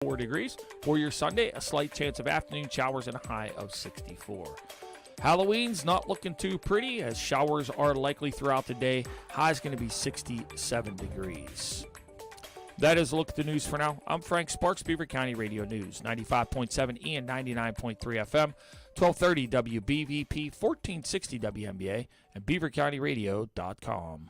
4 degrees. For your Sunday, a slight chance of afternoon showers and a high of 64. Halloween's not looking too pretty as showers are likely throughout the day. High's going to be 67 degrees. That is a look at the news for now. I'm Frank Sparks, Beaver County Radio News, 95.7 and 99.3 FM, 1230 WBVP, 1460 WNBA, and beavercountyradio.com.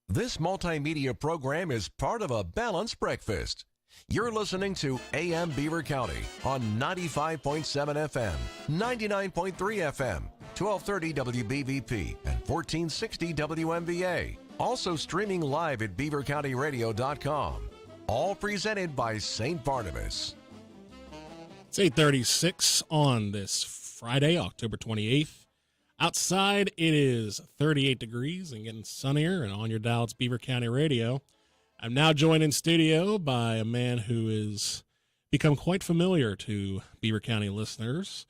This multimedia program is part of a balanced breakfast. You're listening to AM Beaver County on 95.7 FM, 99.3 FM, 1230 WBVP, and 1460 WMVA. Also streaming live at beavercountyradio.com. All presented by St. Barnabas. It's 8:36 on this Friday, October 28th. Outside, it is 38 degrees and getting sunnier, and on your dial, it's Beaver County Radio. I'm now joined in studio by a man who has become quite familiar to Beaver County listeners,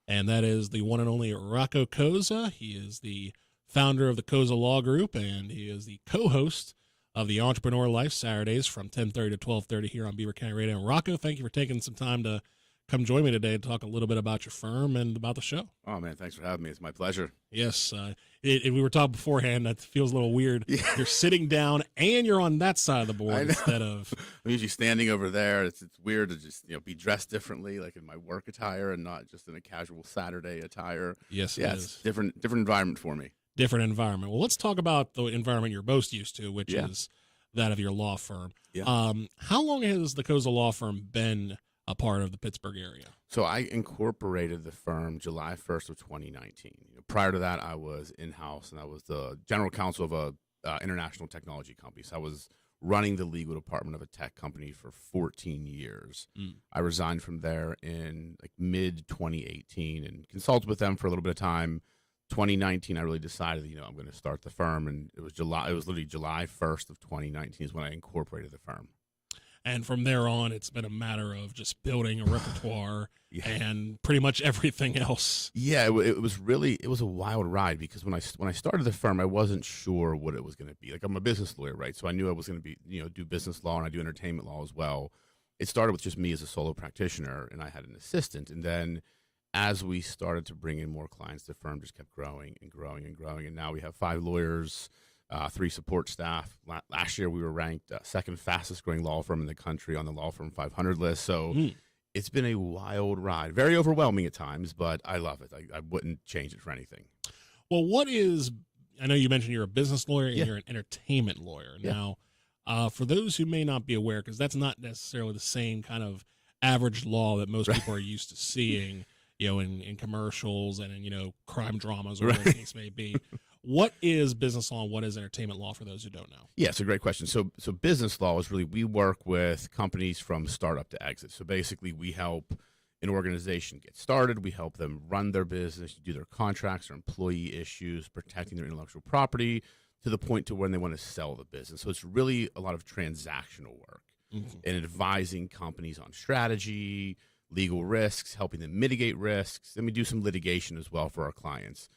and that is the one and only Rocco Cozza. He is the founder of the Cozza Law Group, and he is the co-host of the Entrepreneur Life Saturdays from 10:30 to 12:30 here on Beaver County Radio. And Rocco, thank you for taking some time to come join me today and talk a little bit about your firm and about the show. Oh, man, thanks for having me. It's my pleasure. Yes, we were talking beforehand. That feels a little weird. Yeah. You're sitting down and you're on that side of the board instead of... I'm usually standing over there. It's weird to just be dressed differently, like in my work attire and not just in a casual Saturday attire. Yes, yeah, it's different environment for me. Different environment. Well, let's talk about the environment you're most used to, which is that of your law firm. Yeah. How long has the Cozza Law Firm been a part of the Pittsburgh area? So I incorporated the firm July 1st of 2019. Prior to that, I was in-house, and I was the general counsel of a international technology company. So I was running the legal department of a tech company for 14 years. I resigned from there in mid-2018 and consulted with them for a little bit of time. 2019, I really decided, I'm going to start the firm, and it was literally July 1st of 2019 is when I incorporated the firm. And from there on, it's been a matter of just building a repertoire and pretty much everything else. Yeah, it was a wild ride because when I started the firm, I wasn't sure what it was going to be. Like, I'm a business lawyer, right? So I knew I was going to be, do business law, and I do entertainment law as well. It started with just me as a solo practitioner, and I had an assistant. And then as we started to bring in more clients, the firm just kept growing and growing and growing. And now we have 5 lawyers, 3 support staff. Last year, we were ranked second fastest growing law firm in the country on the Law Firm 500 list. So it's been a wild ride. Very overwhelming at times, but I love it. I wouldn't change it for anything. Well, I know you mentioned you're a business lawyer and you're an entertainment lawyer. Now, for those who may not be aware, because that's not necessarily the same kind of average law that most people are used to seeing, in commercials and in, crime dramas or whatever the case may be. What is business law and what is entertainment law for those who don't know? Yeah, it's a great question. So business law is really, we work with companies from startup to exit. So basically we help an organization get started. We help them run their business, do their contracts, their employee issues, protecting their intellectual property to the point to when they want to sell the business. So it's really a lot of transactional work and advising companies on strategy, legal risks, helping them mitigate risks. Then we do some litigation as well for our clients.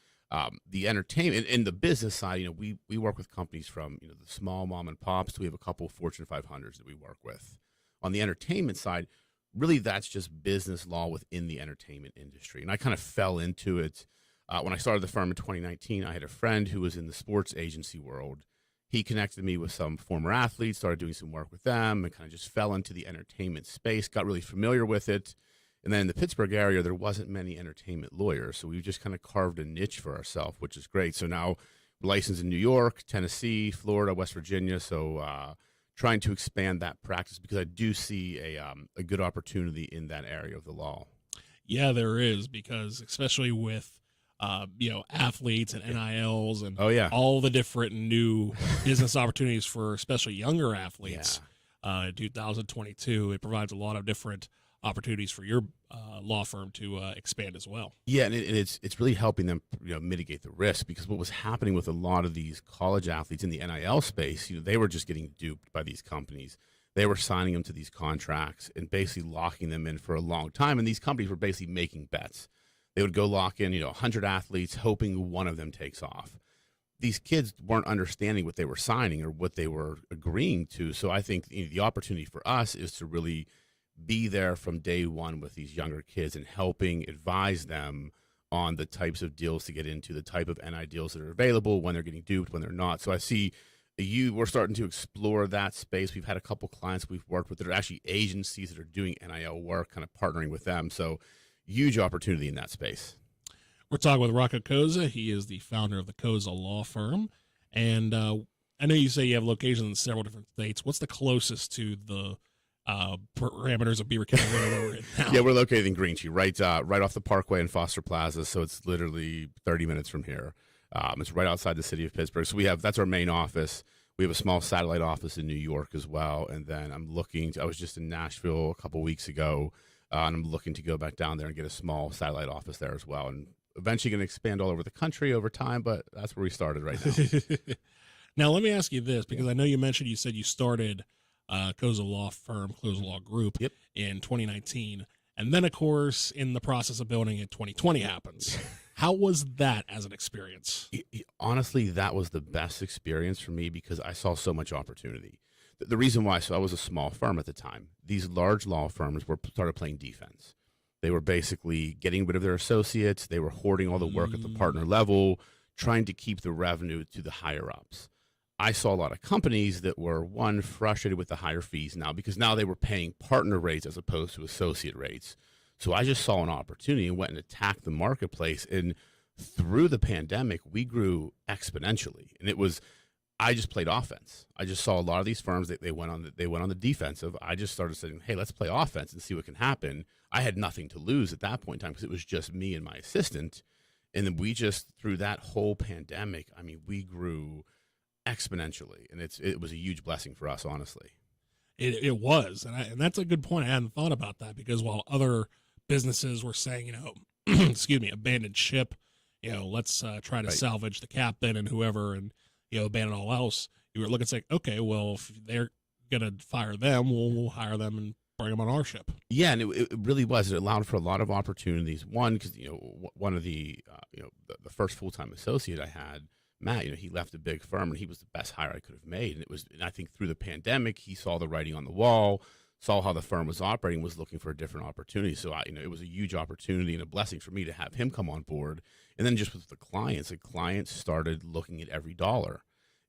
The entertainment and the business side, we work with companies from, the small mom and pops to we have a couple of Fortune 500s that we work with. On the entertainment side, really that's just business law within the entertainment industry. And I kind of fell into it. When I started the firm in 2019, I had a friend who was in the sports agency world. He connected me with some former athletes, started doing some work with them, and kind of just fell into the entertainment space, got really familiar with it. And then in the Pittsburgh area, there wasn't many entertainment lawyers. So we just kind of carved a niche for ourselves, which is great. So now we're licensed in New York, Tennessee, Florida, West Virginia. So trying to expand that practice because I do see a good opportunity in that area of the law. Yeah, there is, because especially with, athletes and NILs and all the different new business opportunities for especially younger athletes in 2022, it provides a lot of different opportunities for your law firm to expand as well. Yeah, and it's really helping them mitigate the risk, because what was happening with a lot of these college athletes in the NIL space, they were just getting duped by these companies. They were signing them to these contracts and basically locking them in for a long time, and these companies were basically making bets. They would go lock in 100 athletes hoping one of them takes off. these kids weren't understanding what they were signing or what they were agreeing to. So I think the opportunity for us is to really be there from day one with these younger kids and helping advise them on the types of deals to get into, the type of NI deals that are available, when they're getting duped, when they're not. So I see we're starting to explore that space. We've had a couple clients we've worked with that are actually agencies that are doing NIL work, kind of partnering with them. So huge opportunity in that space. We're talking with Rocco Cozza. He is the founder of the Cozza Law Firm. And I know you say you have locations in several different states. What's the closest to the parameters of Beaver County where we're in now? Yeah, we're located in Green Tree, right off the Parkway and Foster Plaza. So it's literally 30 minutes from here. It's right outside the city of Pittsburgh. So that's our main office. We have a small satellite office in New York as well. And then I was just in Nashville a couple weeks ago, and I'm looking to go back down there and get a small satellite office there as well. And eventually going to expand all over the country over time, but that's where we started right now. Now, let me ask you this, because I know you said you started Cozza Law Firm, Cozza Law Group in 2019. And then, of course, in the process of building it, 2020 happens. How was that as an experience? Honestly, that was the best experience for me because I saw so much opportunity. The reason why, so I was a small firm at the time. These large law firms started playing defense. They were basically getting rid of their associates. They were hoarding all the work at the partner level, trying to keep the revenue to the higher ups. I saw a lot of companies that were, one, frustrated with the higher fees now because now they were paying partner rates as opposed to associate rates. So I just saw an opportunity and went and attacked the marketplace. And through the pandemic, we grew exponentially. And I just played offense. I just saw a lot of these firms that they went on the defensive. I just started saying, hey, let's play offense and see what can happen. I had nothing to lose at that point in time because it was just me and my assistant. And then we just, through that whole pandemic, I mean, we grew exponentially. And it was a huge blessing for us, honestly. It was. And that's a good point. I hadn't thought about that because while other businesses were saying, excuse me, abandon ship, let's try to salvage the captain and whoever and, abandon all else. You were looking at saying, okay, well, if they're going to fire them, we'll hire them and bring them on our ship. Yeah, and it really was. It allowed for a lot of opportunities. One, because, one of the first full-time associate I had, Matt, he left a big firm and he was the best hire I could have made. And I think through the pandemic, he saw the writing on the wall, saw how the firm was operating, was looking for a different opportunity. So it was a huge opportunity and a blessing for me to have him come on board. And then just with the clients started looking at every dollar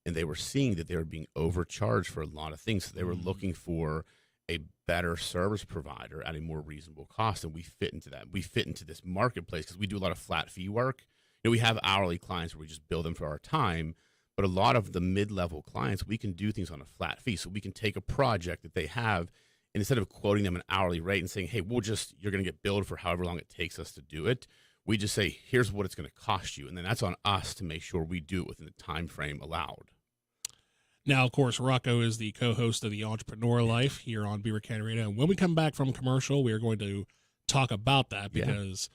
and they were seeing that they were being overcharged for a lot of things. So they were looking for a better service provider at a more reasonable cost. And we fit into that. We fit into this marketplace because we do a lot of flat fee work. We have hourly clients where we just bill them for our time. But a lot of the mid-level clients, we can do things on a flat fee. So we can take a project that they have, and instead of quoting them an hourly rate and saying, hey, you're going to get billed for however long it takes us to do it, we just say, here's what it's going to cost you. And then that's on us to make sure we do it within the time frame allowed. Now, of course, Rocco is the co-host of the Entrepreneur Life here on Beaver County Radio. And when we come back from commercial, we are going to talk about that because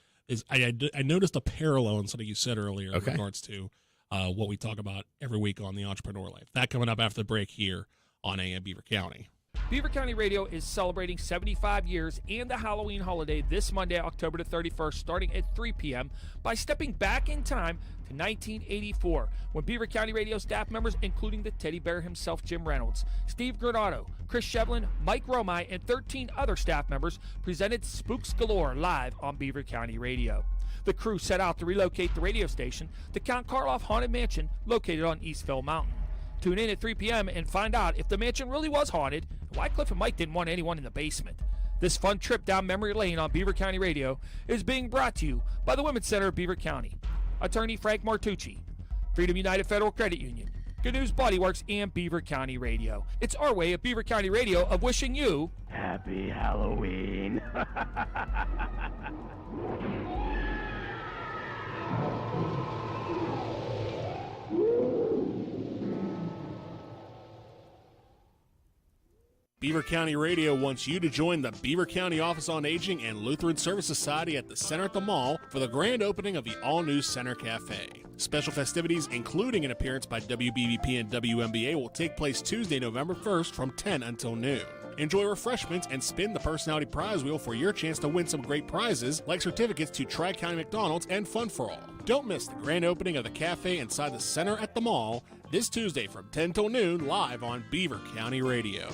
I noticed a parallel in something you said earlier in regards to what we talk about every week on the Entrepreneur Life. That coming up after the break here on AM Beaver County. Beaver County Radio is celebrating 75 years and the Halloween holiday this Monday, October the 31st, starting at 3 p.m. by stepping back in time to 1984, when Beaver County Radio staff members, including the teddy bear himself, Jim Reynolds, Steve Granado, Chris Shevlin, Mike Romai, and 13 other staff members presented Spooks Galore live on Beaver County Radio. The crew set out to relocate the radio station to Count Karloff Haunted Mansion located on Eastville Mountain. Tune in at 3 p.m. and find out if the mansion really was haunted and why Cliff and Mike didn't want anyone in the basement. This fun trip down memory lane on Beaver County Radio is being brought to you by the Women's Center of Beaver County, attorney Frank Martucci, Freedom United Federal Credit Union, Good News Body Works, and Beaver County Radio. It's our way at Beaver County Radio of wishing you Happy Halloween. Beaver County Radio wants you to join the Beaver County Office on Aging and Lutheran Service Society at the Center at the Mall for the grand opening of the all-new Center Cafe. Special festivities, including an appearance by WBVP and WMBA, will take place Tuesday, November 1st from 10 until noon. Enjoy refreshments and spin the personality prize wheel for your chance to win some great prizes like certificates to Tri-County McDonald's and Fun for All. Don't miss the grand opening of the cafe inside the center at the mall this Tuesday from 10 till noon live on Beaver County Radio.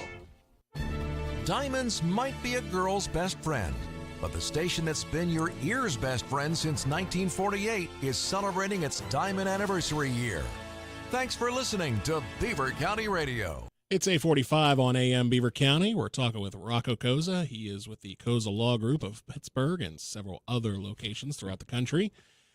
Diamonds might be a girl's best friend, but the station that's been your ear's best friend since 1948 is celebrating its diamond anniversary year. Thanks for listening to Beaver County Radio. It's 8:45 on AM Beaver County. We're talking with Rocco Cozza. He is with the Cozza Law Group of Pittsburgh and several other locations throughout the country.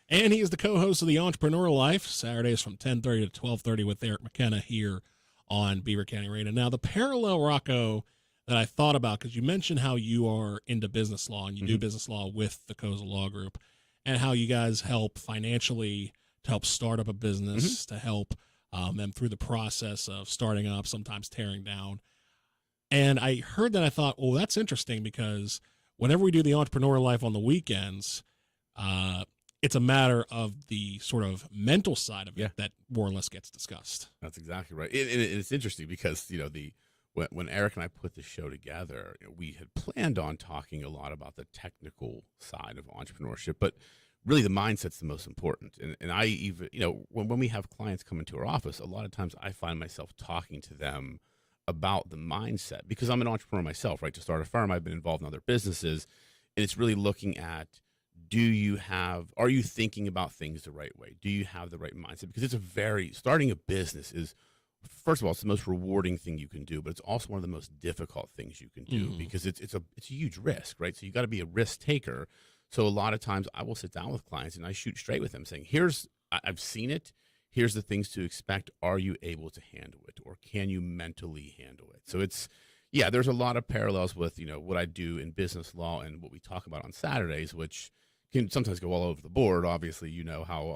And he is the co-host of The Entrepreneur Life, Saturdays from 10:30 to 12:30 with Eric McKenna here on Beaver County Radio. Now, the parallel, Rocco, that I thought about, because you mentioned how you are into business law and you do business law with the Cozza Law Group, and how you guys help financially to help start up a business, to help them through the process of starting up, sometimes tearing down. And I heard that, I thought, well, that's interesting, because whenever we do the Entrepreneur Life on the weekends, it's a matter of the sort of mental side of it that more or less gets discussed. That's exactly right. It's interesting because, you know, when Eric and I put the show together, you know, we had planned on talking a lot about the technical side of entrepreneurship, but really the mindset's the most important. And I even, you know, when we have clients come into our office, a lot of times I find myself talking to them about the mindset, because I'm an entrepreneur myself, right? To start a firm, I've been involved in other businesses, and it's really looking at, are you thinking about things the right way? Do you have the right mindset? Because starting a business is, first of all, it's the most rewarding thing you can do, but it's also one of the most difficult things you can do, because it's a huge risk, right? So you got to be a risk taker. So a lot of times I will sit down with clients and I shoot straight with them saying, I've seen it. Here's the things to expect. Are you able to handle it, or can you mentally handle it? So there's a lot of parallels with, you know, what I do in business law and what we talk about on Saturdays, which can sometimes go all over the board. Obviously, you know how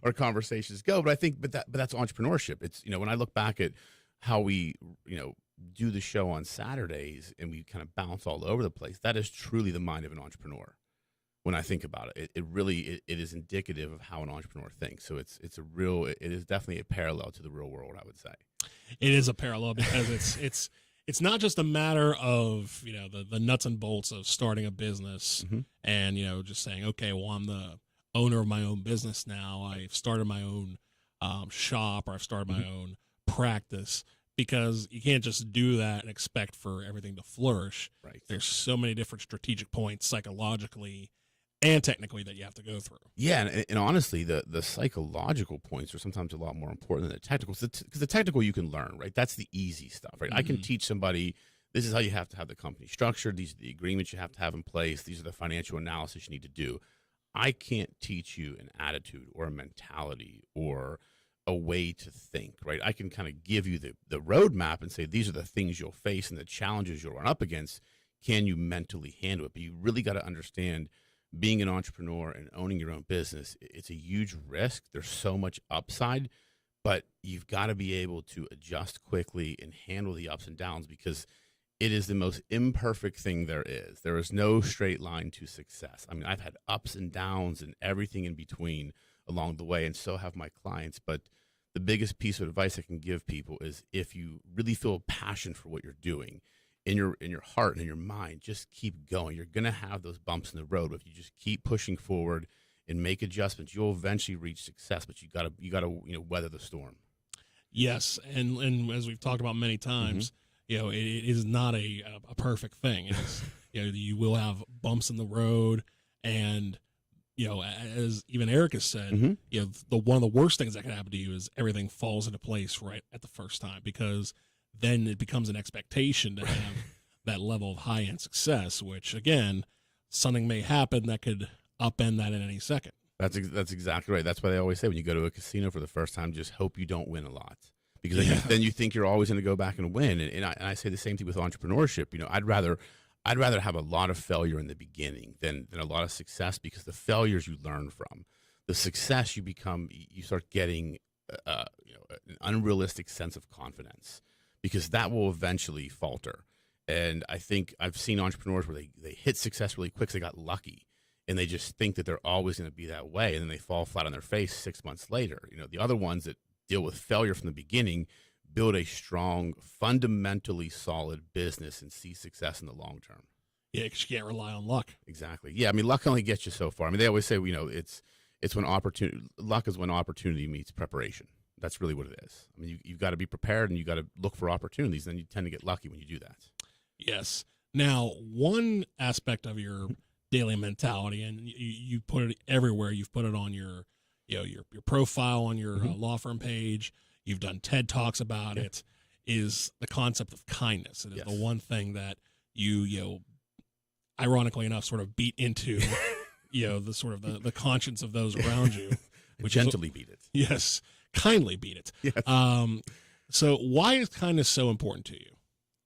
our conversations go, but I think, but that's entrepreneurship. It's, you know, when I look back at how we, you know, do the show on Saturdays and we kind of bounce all over the place, that is truly the mind of an entrepreneur. When I think about it, it is indicative of how an entrepreneur thinks. So it is definitely a parallel to the real world, I would say. It is a parallel, because it's not just a matter of, you know, the nuts and bolts of starting a business and, you know, just saying, okay, well, I'm the owner of my own business now. I've started my own shop, or I've started my own practice, because you can't just do that and expect for everything to flourish. Right. There's so many different strategic points psychologically and technically that you have to go through. Yeah, and honestly, the psychological points are sometimes a lot more important than the technical, because the technical you can learn, right? That's the easy stuff, right? I can teach somebody, this is how you have to have the company structured, these are the agreements you have to have in place, these are the financial analysis you need to do. I can't teach you an attitude or a mentality or a way to think, right? I can kind of give you the roadmap and say, these are the things you'll face and the challenges you'll run up against. Can you mentally handle it? But you really got to understand, being an entrepreneur and owning your own business, it's a huge risk. There's so much upside, but you've got to be able to adjust quickly and handle the ups and downs, because it is the most imperfect thing there is. There is no straight line to success. I mean, I've had ups and downs and everything in between along the way, and so have my clients. But the biggest piece of advice I can give people is, if you really feel a passion for what you're doing in your heart and in your mind, just keep going. You're going to have those bumps in the road, but if you just keep pushing forward and make adjustments, you'll eventually reach success. But you got to you know, weather the storm. Yes, and as we've talked about many times, you know, it is not a perfect thing. It's, you know, you will have bumps in the road, and, you know, as even Eric has said, you know, one of the worst things that can happen to you is everything falls into place right at the first time, because then it becomes an expectation to have that level of high-end success, which, again, something may happen that could upend that in any second. That's exactly right. That's why they always say, when you go to a casino for the first time, just hope you don't win a lot, because then you think you're always going to go back and win. And I say the same thing with entrepreneurship. You know, I'd rather have a lot of failure in the beginning than a lot of success, because the failures you learn from, the success you start getting you know, an unrealistic sense of confidence, because that will eventually falter. And I think I've seen entrepreneurs where they hit success really quick, so they got lucky, and they just think that they're always going to be that way, and then they fall flat on their face 6 months later. You know, the other ones that deal with failure from the beginning build a strong, fundamentally solid business and see success in the long term. Yeah, because you can't rely on luck. Exactly. Yeah, I mean, luck only gets you so far. I mean, they always say, it's when luck is when opportunity meets preparation. That's really what it is. I mean, you've got to be prepared and you got to look for opportunities. Then you tend to get lucky when you do that. Yes. Now, one aspect of your daily mentality, and you put it everywhere. You've put it on your profile on your law firm page. You've done TED Talks about it. Is the concept of kindness. It is the one thing that you ironically enough, sort of beat into, the sort of the conscience of those around you. Which gently beat it. Yes, kindly beat it. Yes. So why is kindness so important to you?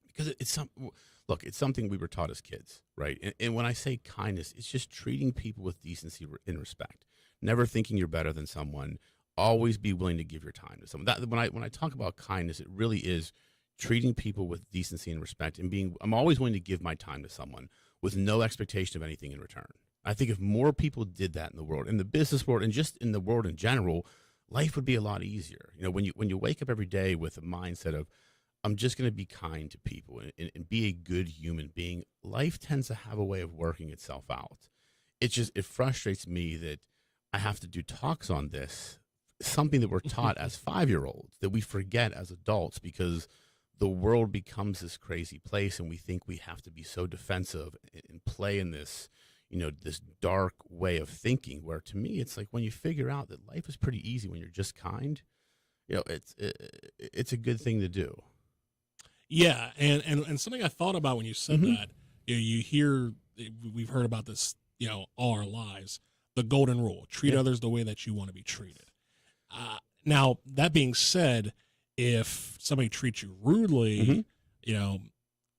Because it's something we were taught as kids, right? And when I say kindness, it's just treating people with decency and respect. Never thinking you're better than someone. Always be willing to give your time to someone. When I talk about kindness, it really is treating people with decency and respect, and I'm always willing to give my time to someone with no expectation of anything in return. I think if more people did that in the world, in the business world, and just in the world in general, life would be a lot easier. When you wake up every day with a mindset of, I'm just going to be kind to people and be a good human being, life tends to have a way of working itself out. It frustrates me that I have to do talks on this, something that we're taught as 5-year-olds, that we forget as adults because the world becomes this crazy place and we think we have to be so defensive and play in this, this dark way of thinking, where to me, it's like when you figure out that life is pretty easy when you're just kind, it's a good thing to do. Yeah. And something I thought about when you said that, you hear, we've heard about this, all our lives, the golden rule, treat others the way that you want to be treated. Now, that being said, if somebody treats you rudely,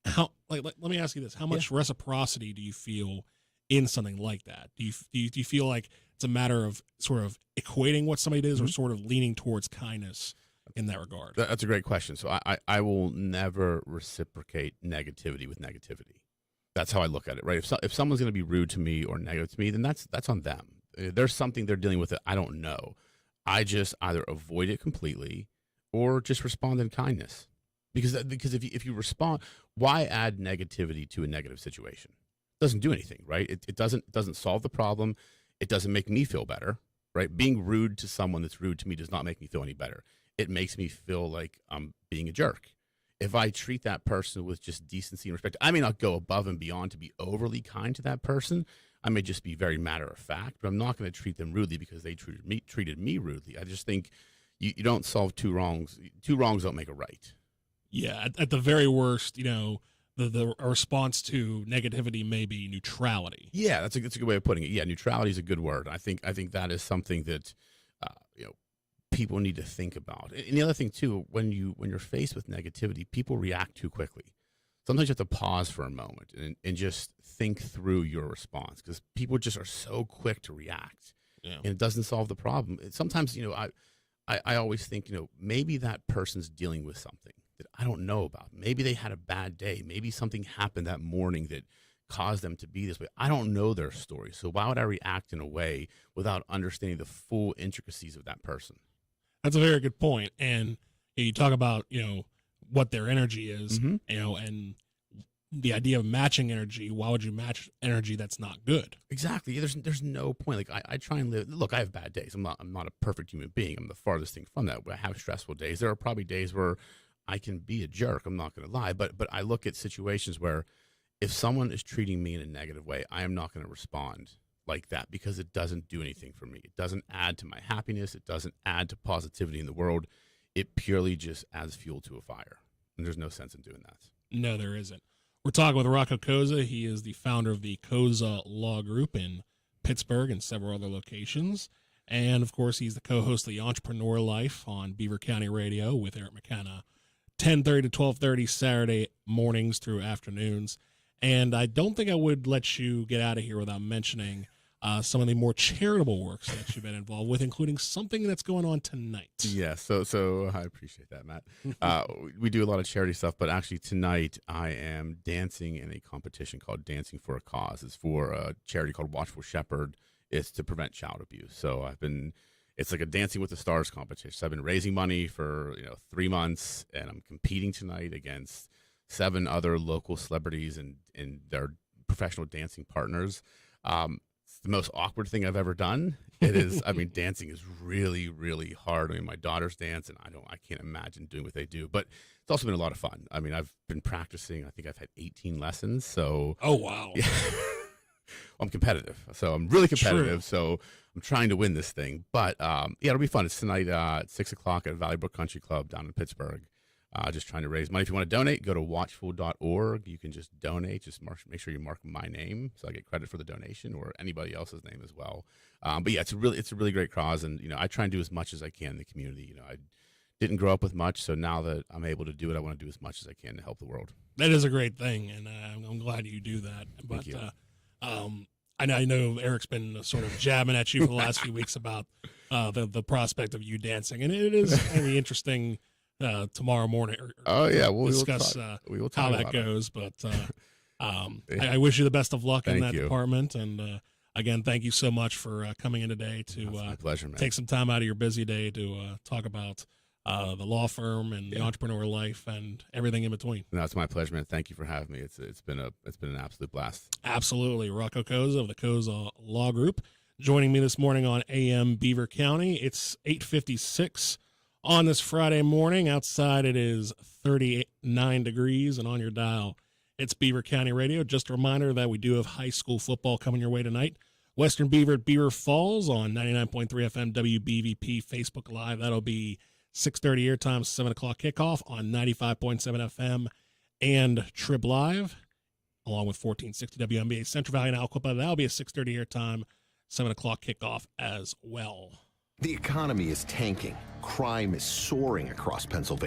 how, let me ask you this, how much reciprocity do you feel in something like that? Do you feel like it's a matter of sort of equating what somebody does or sort of leaning towards kindness in that regard? That's a great question. So I will never reciprocate negativity with negativity. That's how I look at it, right? If someone's going to be rude to me or negative to me, then that's on them. There's something they're dealing with that I don't know. I just either avoid it completely or just respond in kindness. Because if you respond, why add negativity to a negative situation? It doesn't do anything, right? It doesn't solve the problem. It doesn't make me feel better, right? Being rude to someone that's rude to me does not make me feel any better. It makes me feel like I'm being a jerk. If I treat that person with just decency and respect, I may not go above and beyond to be overly kind to that person. I may just be very matter of fact, but I'm not going to treat them rudely because they treated me rudely. I just think you don't solve two wrongs. Two wrongs don't make a right. Yeah, at the very worst, the response to negativity may be neutrality. Yeah, that's a good way of putting it. Yeah, neutrality is a good word. I think that is something that people need to think about. And the other thing too, when you're faced with negativity, people react too quickly. Sometimes you have to pause for a moment and just think through your response, because people just are so quick to react, and it doesn't solve the problem. Sometimes, I always think, maybe that person's dealing with something that I don't know about. Maybe they had a bad day. Maybe something happened that morning that caused them to be this way. I don't know their story. So why would I react in a way without understanding the full intricacies of that person? That's a very good point. And you talk about, what their energy is, and the idea of matching energy. Why would you match energy that's not good? Exactly. There's no point. Like I try and live. Look, I have bad days. I'm not a perfect human being. I'm the farthest thing from that. I have stressful days. There are probably days where I can be a jerk. I'm not going to lie. But I look at situations where if someone is treating me in a negative way, I am not going to respond like that, because it doesn't do anything for me. It doesn't add to my happiness. It doesn't add to positivity in the world. It purely just adds fuel to a fire. And there's no sense in doing that. No, there isn't. We're talking with Rocco Cozza. He is the founder of the Cozza Law Group in Pittsburgh and several other locations. And, of course, he's the co-host of the Entrepreneur Life on Beaver County Radio with Eric McKenna, 10:30 to 12:30 Saturday mornings through afternoons. And I don't think I would let you get out of here without mentioning some of the more charitable works that you've been involved with, including something that's going on tonight. Yeah, so I appreciate that, Matt. We do a lot of charity stuff, but actually tonight I am dancing in a competition called Dancing for a Cause. It's for a charity called Watchful Shepherd. It's to prevent child abuse. So it's like a Dancing with the Stars competition. So I've been raising money for 3 months, and I'm competing tonight against 7 other local celebrities and their professional dancing partners. It's the most awkward thing I've ever done. It is. I mean, dancing is really, really hard. I mean, my daughters dance, and I can't imagine doing what they do. But it's also been a lot of fun. I mean, I've been practicing. I think I've had 18 lessons. So. Oh wow. Yeah. I'm competitive, so I'm really competitive. True. So I'm trying to win this thing. But yeah, it'll be fun. It's tonight at 6:00 at Valley Brook Country Club down in Pittsburgh. Just trying to raise money. If you want to donate, go to watchful.org. You can just donate. Just make sure you mark my name so I get credit for the donation, or anybody else's name as well. But yeah, it's a really great cause, and I try and do as much as I can in the community. I didn't grow up with much, so now that I'm able to do it, I want to do as much as I can to help the world. That is a great thing, and I'm glad you do that. But Thank you. I know Eric's been sort of jabbing at you for the last few weeks about the prospect of you dancing, and it is going to be interesting tomorrow morning. We'll discuss we will how talk that about it. goes. But I wish you the best of luck in Thank that you. department. And again, thank you so much for coming in today to That's my pleasure, man. take some time out of your busy day to talk about the law firm and the entrepreneur life and everything in between. No, it's my pleasure, man. Thank you for having me. It's been an absolute blast. Absolutely. Rocco Cozza of the Cozza Law Group joining me this morning on AM Beaver County. It's 8:56 on this Friday morning. Outside it is 39 degrees, and on your dial it's Beaver County Radio. Just a reminder that we do have high school football coming your way tonight. Western Beaver at Beaver Falls on 99.3 FM WBVP Facebook Live. That'll be 6:30 airtime, 7 o'clock kickoff on 95.7 FM and Trib Live, along with 1460 WNBA Central Valley and Alcoa. That'll be a 6:30 airtime, 7 o'clock kickoff as well. The economy is tanking. Crime is soaring across Pennsylvania.